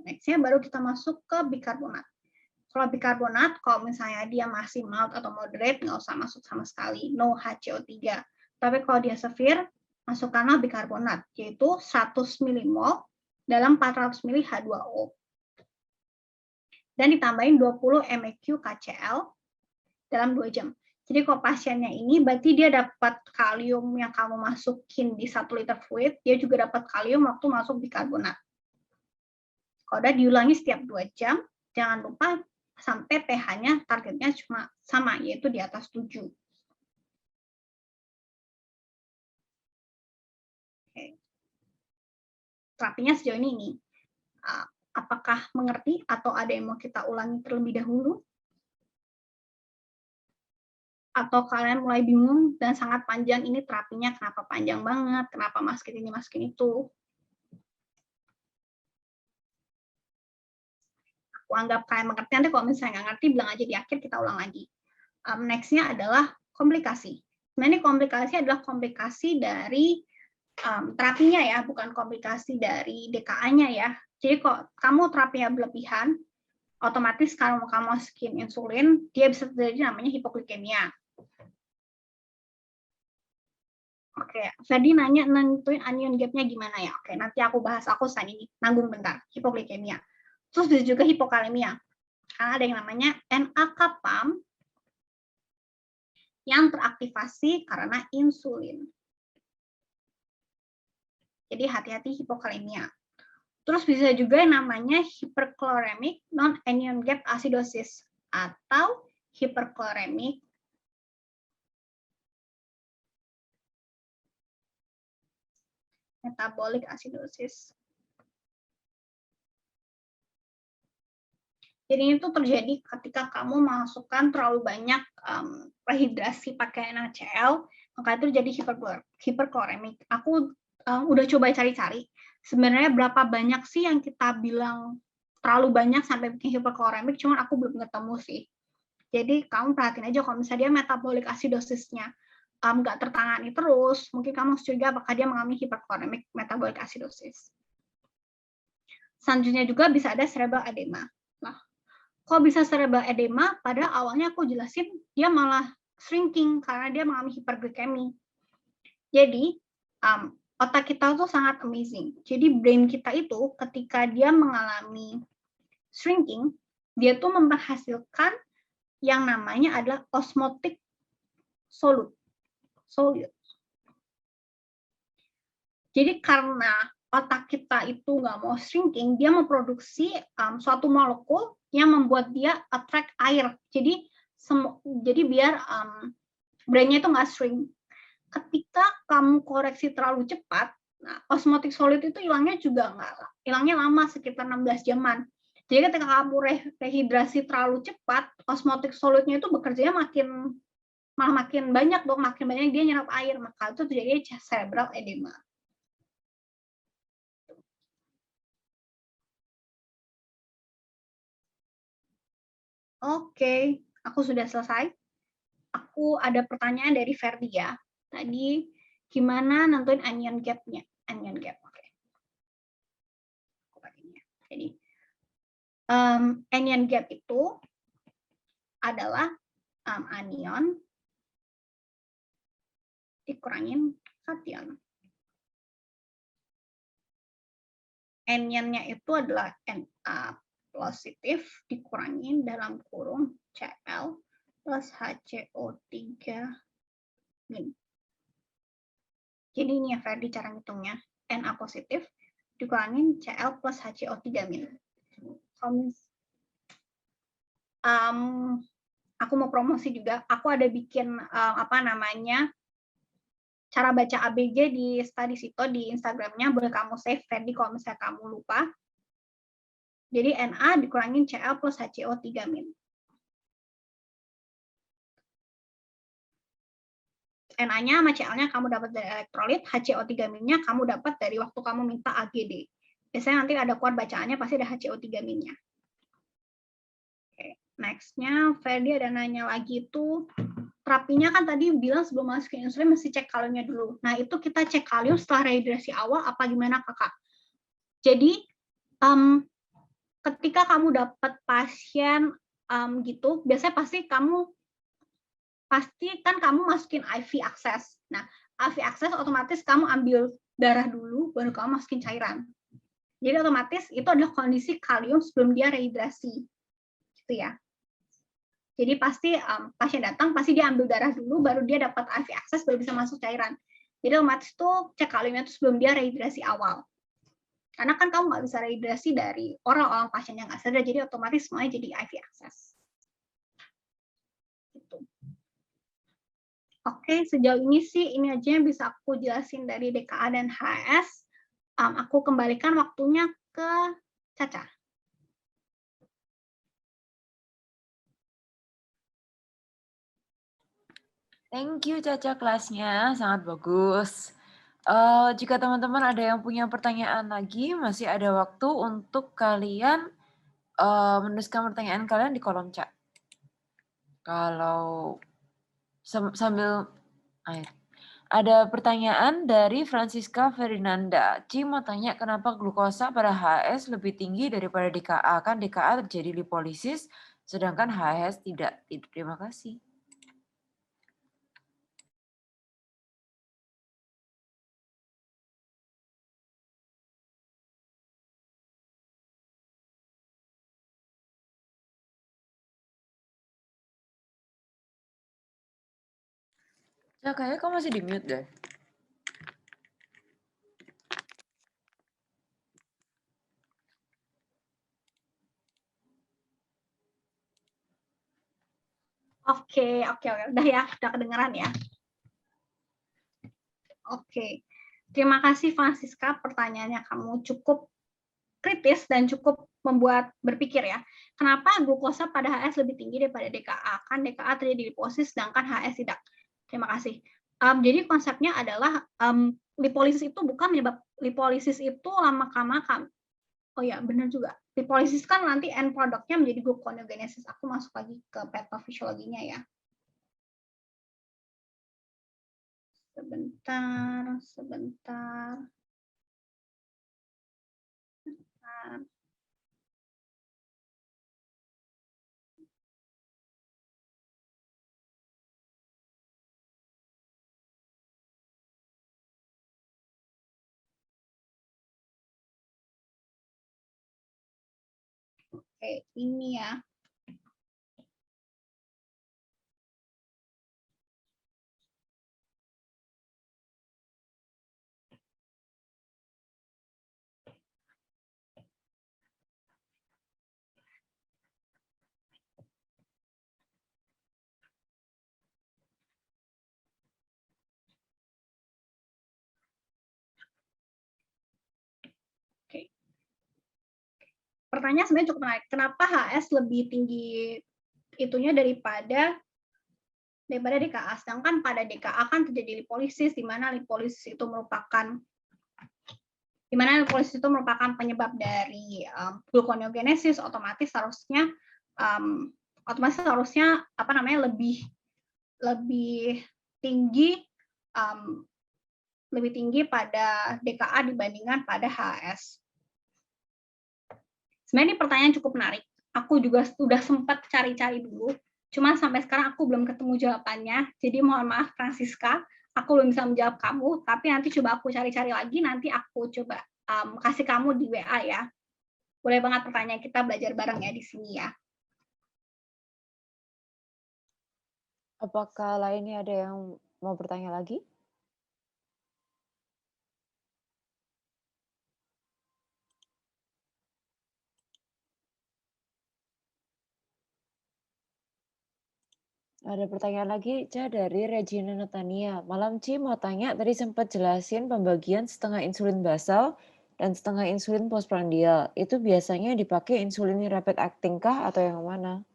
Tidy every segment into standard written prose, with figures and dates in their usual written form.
Next-nya baru kita masuk ke bikarbonat. Kalau bikarbonat, kalau misalnya dia masih mild atau moderate, nggak usah masuk sama sekali, no HCO3. Tapi kalau dia severe, masukkanlah bikarbonat, yaitu 100 mmol dalam 400 ml H2O. Dan ditambahin 20 MEq KCl dalam 2 jam. Jadi kalau pasiennya ini, berarti dia dapat kalium yang kamu masukin di 1 liter fluid, dia juga dapat kalium waktu masuk bikarbonat. Kalau udah diulangi setiap 2 jam, jangan lupa sampai pH-nya targetnya cuma sama, yaitu di atas 7. Oke. Terapinya sejauh ini. Apakah mengerti atau ada yang mau kita ulangi terlebih dahulu? Atau kalian mulai bingung dan sangat panjang, ini terapinya kenapa panjang banget, kenapa masukin ini, masukin itu? Aku anggap kalian mengerti, nanti kalau misalnya nggak ngerti, bilang aja di akhir, kita ulang lagi. Next-nya adalah komplikasi. Sebenarnya komplikasi adalah komplikasi dari terapinya ya, bukan komplikasi dari DKA-nya ya. Jadi kalau kamu terapinya berlebihan, otomatis kalau kamu masukin insulin, dia bisa terjadi namanya hipoglikemia. Oke, Ferdi nanya nentuin anion gap-nya gimana ya? Oke, nanti aku bahas, aku sign ini, nanggung bentar, hipoglikemia. Terus bisa juga hipokalemia. Karena ada yang namanya NAK-PAM yang teraktivasi karena insulin. Jadi hati-hati hipokalemia. Terus bisa juga yang namanya hyperchloremic non-anion gap acidosis atau hyperchloremic metabolic acidosis. Jadi itu terjadi ketika kamu masukkan terlalu banyak rehidrasi pakai NaCl, maka itu jadi hyperchloremic. Aku udah coba cari-cari, sebenarnya berapa banyak sih yang kita bilang terlalu banyak sampai bikin hyperchloremic, cuman aku belum ketemu sih. Jadi kamu perhatiin aja kalau misalnya dia metabolic acidosisnya nggak tertangani terus, mungkin kamu harus curiga apakah dia mengalami hyperchloremic metabolic acidosis. Selanjutnya juga bisa ada cerebral edema. Nah, kok bisa cerebral edema? Pada awalnya aku jelasin dia malah shrinking karena dia mengalami hiperglikemi. Jadi otak kita tuh sangat amazing. Jadi brain kita itu ketika dia mengalami shrinking, dia tuh menghasilkan yang namanya adalah osmotic solute. Jadi karena otak kita itu nggak mau shrinking, dia memproduksi suatu molekul yang membuat dia attract air. Jadi biar brainnya itu nggak shrink. Ketika kamu koreksi terlalu cepat, nah, osmotic solute itu hilangnya juga hilangnya lama, sekitar 16 jaman. Jadi ketika kamu rehidrasi terlalu cepat, osmotic solute-nya itu bekerjanya malah makin banyak dong, makin banyak dia nyerap air, maka itu terjadi cerebral edema. Oke, aku sudah selesai. Aku ada pertanyaan dari Ferdi ya. Tadi gimana nentuin anion gap-nya? Anion gap, oke. Jadi anion gap itu adalah anion dikurangin kation. Anionnya itu adalah Na positif dikurangin dalam kurung Cl plus HCO3 min. Jadi ini ya Ferdi cara ngitungnya. Na positif dikurangin Cl plus HCO3 min. Aku mau promosi juga. Aku ada bikin cara baca ABG di Study Sito di Instagramnya. Boleh kamu save Ferdi kalau misalnya kamu lupa. Jadi Na dikurangin Cl plus HCO3 min. Na-nya sama Cl-nya kamu dapat dari elektrolit, HCO3 min-nya kamu dapat dari waktu kamu minta AGD. Biasanya nanti ada kuat bacaannya pasti ada HCO3 min-nya. Oke, next-nya Ferdi ada nanya lagi itu terapinya kan tadi bilang sebelum masukin insulin mesti cek kaliumnya dulu. Nah, itu kita cek kalium setelah rehidrasi awal apa gimana Kakak? Jadi ketika kamu dapat pasien gitu, biasanya pasti kan kamu masukin IV akses. Nah, IV akses otomatis kamu ambil darah dulu, baru kamu masukin cairan. Jadi otomatis itu adalah kondisi kalium sebelum dia rehidrasi, gitu ya. Jadi pasti pasien datang, pasti dia ambil darah dulu, baru dia dapat IV akses, baru bisa masuk cairan. Jadi otomatis tuh cek kaliumnya itu sebelum dia rehidrasi awal. Karena kan kamu nggak bisa rehidrasi dari orang-orang pasien yang nggak sadar, jadi otomatis semuanya jadi IV akses. Gitu. Oke, sejauh ini sih ini aja yang bisa aku jelasin dari DKA dan HS. Aku kembalikan waktunya ke Caca. Thank you Caca, kelasnya sangat bagus. Jika teman-teman ada yang punya pertanyaan lagi, masih ada waktu untuk kalian menuliskan pertanyaan kalian di kolom chat. Kalau sambil ada pertanyaan dari Francisca Ferdinanda. Ci mau tanya kenapa glukosa pada HS lebih tinggi daripada DKA? Kan DKA terjadi lipolisis, sedangkan HS tidak. Terima kasih. Ya, kayaknya kamu masih di mute deh. Oke. Udah ya, udah kedengeran ya. Oke. Terima kasih Francisca, pertanyaannya kamu cukup kritis dan cukup membuat berpikir ya. Kenapa glukosa pada HS lebih tinggi daripada DKA? Kan DKA terjadi lipolisis, sedangkan HS tidak. Terima kasih. Jadi konsepnya adalah lipolisis itu bukan menyebab lipolisis itu lama-kelamaan. Oh ya, benar juga. Lipolisis kan nanti end produknya menjadi gluconeogenesis. Aku masuk lagi ke patofisiologinya ya. Sebentar. Oke, ini ya. Oke. Pertanyaan sebenarnya cukup menarik. Kenapa HS lebih tinggi itunya daripada DKA? Sedangkan pada DKA kan terjadi lipolisis, di mana lipolisis itu merupakan penyebab dari gluconeogenesis. Otomatis harusnya lebih tinggi pada DKA dibandingkan pada HS. Sebenarnya ini pertanyaan cukup menarik. Aku juga sudah sempat cari-cari dulu, cuma sampai sekarang aku belum ketemu jawabannya. Jadi mohon maaf Francisca, aku belum bisa menjawab kamu, tapi nanti coba aku cari-cari lagi, nanti aku coba kasih kamu di WA ya. Boleh banget pertanyaan, kita belajar bareng ya di sini ya. Apakah lainnya ada yang mau bertanya lagi? Ada pertanyaan lagi, Ca, dari Regina Natania. Malam, Ci, mau tanya, tadi sempat jelasin pembagian setengah insulin basal dan setengah insulin postprandial. Itu biasanya dipakai insulin rapid acting kah atau yang mana?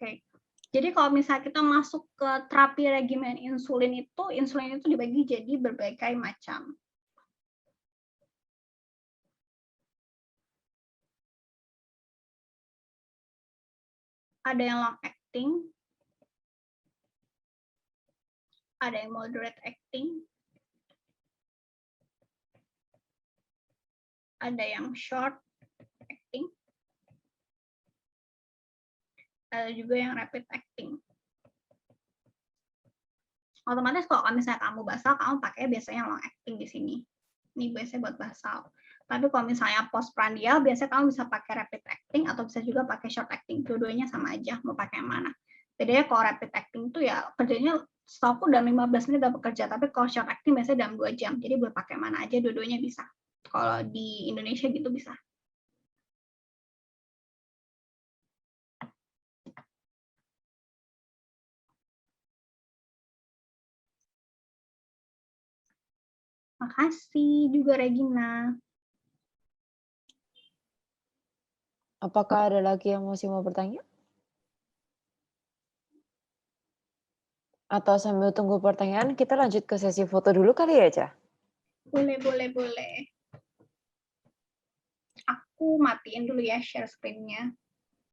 Oke. Jadi kalau misalnya kita masuk ke terapi regimen insulin itu dibagi jadi berbagai macam. Ada yang long acting, ada yang moderate acting, ada yang short acting, ada juga yang rapid acting. Otomatis kalau misalnya kamu basal, kamu pakai biasanya long acting di sini. Ini biasanya buat basal. Tapi kalau misalnya postprandial, biasanya kamu bisa pakai rapid acting atau bisa juga pakai short acting. Dua-duanya sama aja, mau pakai yang mana. Bedanya kalau rapid acting tuh ya kerjanya setahu dalam 15 menit udah bekerja, tapi kalau short acting biasanya dalam 2 jam. Jadi boleh pakai mana aja, dua-duanya bisa. Kalau di Indonesia gitu bisa. Makasih juga Regina. Apakah ada lagi yang masih mau bertanya? Atau sambil tunggu pertanyaan, kita lanjut ke sesi foto dulu kali ya, Ca? Boleh. Aku matiin dulu ya share screen-nya.